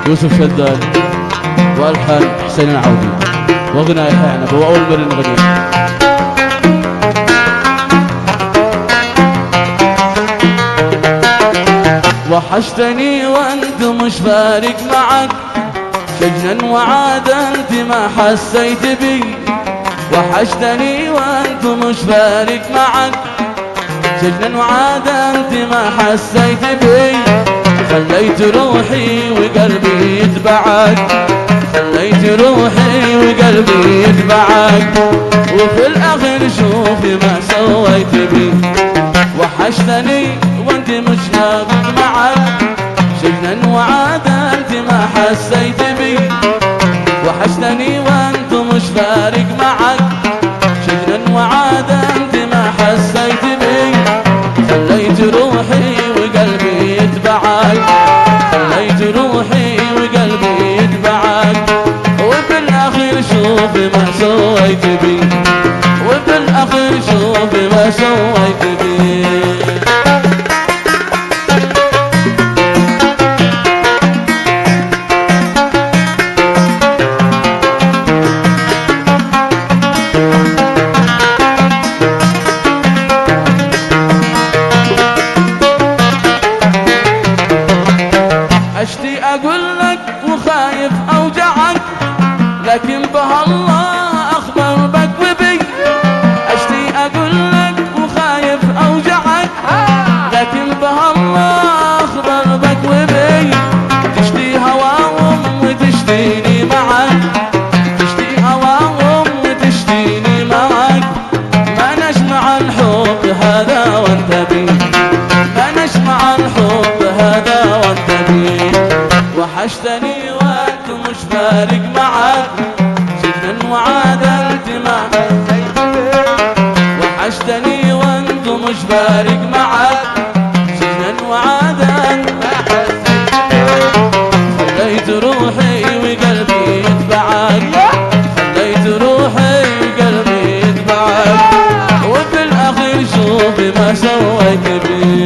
يوسف شداد والحان حسين العودي وغنى يحيى عنب واول مره نغني. وحشتني وانت مش فارق معك سجنا وعاد انت ما حسيت بي. وحشتني وانت مش فارق معك سجنا وعاد انت ما حسيت بي. خليت روحي وقلبي يتبعك خليت روحي وقلبي يتبعك وفي الاخر شوفي ما سويت بي. وحشتني وانت مش فارق معك سجنا وعاد انت ما حسيت بي. وحشتني وانت مش فارق معك سجنا وعاد انت ما حسيت بي. خليت روحي وقلبي يتبعك خليت روحي وقلبي يتبعك وبالاخير شوفي ما سويت بي وبالاخير شوفي ما سويت بي. اشتي اقول لك وخايف اوجعك لكن بهالله اخبر بك وبي. اشتي اقول لك وخايف اوجعك لكن بهالله اخبر بك وبي. تشتي هواهم وتشتيني معك تشتي هواهم وتشتيني معك. ما نجمع الحب هذا وانت بي ما نجمع الحب هذا وانت بي. وحشتني وانت مش فارق معك سجنا وعاد انت ما حسيت بي. وحشتني وانت مش فارق معك سجنا وعاد انت ما حسيت بي. خليت روحي وقلبي يتبعك خليت روحي وقلبي يتبعك وبالاخير شوفي ما سويت بي.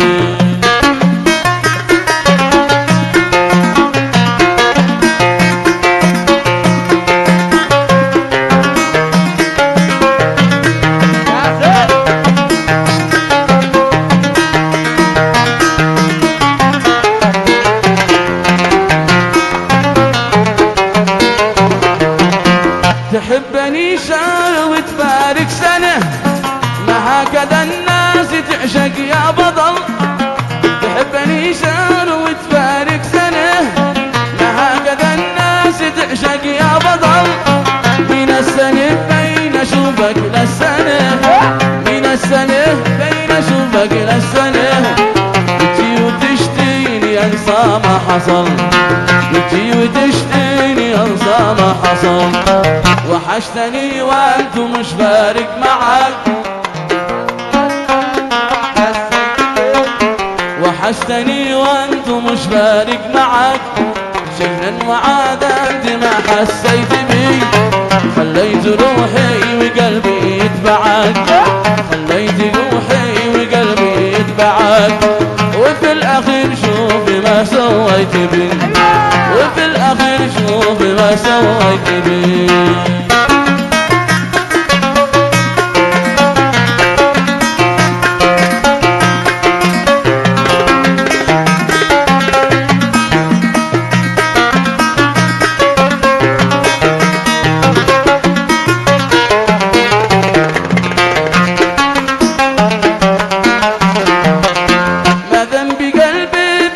تحبني شهر وتفارق سنة ما هكذا الناس تعشق يا بطل. تحبني شهر وتفارق سنة ما هكذا الناس تعشق يا بطل. من السنة بين اشوفك للسنة من السنة بين اشوفك للسنة. وتجي وتشتيني انسى ما حصل وتجي وتشتيني انسى ما حصل. وحشتني وانت مش فارق معك وحشتني وانت مش فارق معك سجنا وعاد انت ما حسيت بي. خليت روحي وقلبي يتبعك خليت روحي وقلبي يتبعك وفي الاخير شوفي ما سويت بي وفي الاخير شوفي ما سويت بي.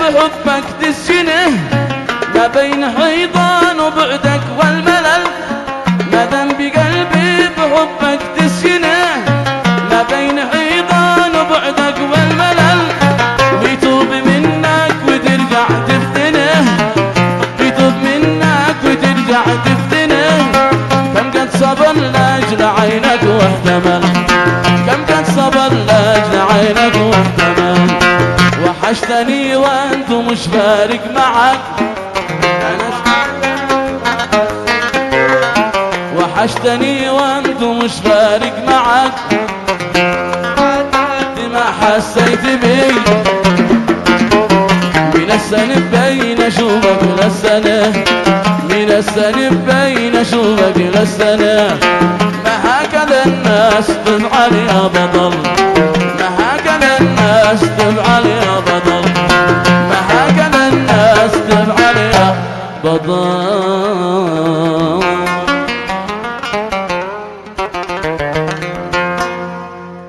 حبك تسجنه ما بين حيطان وبعدك والملل. ما ذنب قلبي بحبك تسجنه ما بين حيطان وبعدك والملل. بيتوب منك وترجع تفتنه بيتوب منك وترجع تفتنه. كم قد صبر لاجل عينك واحتمل كم قد صبر لاجل عينك واحتمل. وحشتني وانت مش فارق معك وحشتني وانت مش فارق معك ما حسيت بي. من السنة بين اشوفك للسنة، من السنة بين اشوفك للسنة، ما هكذا الناس تفعل يا بطل.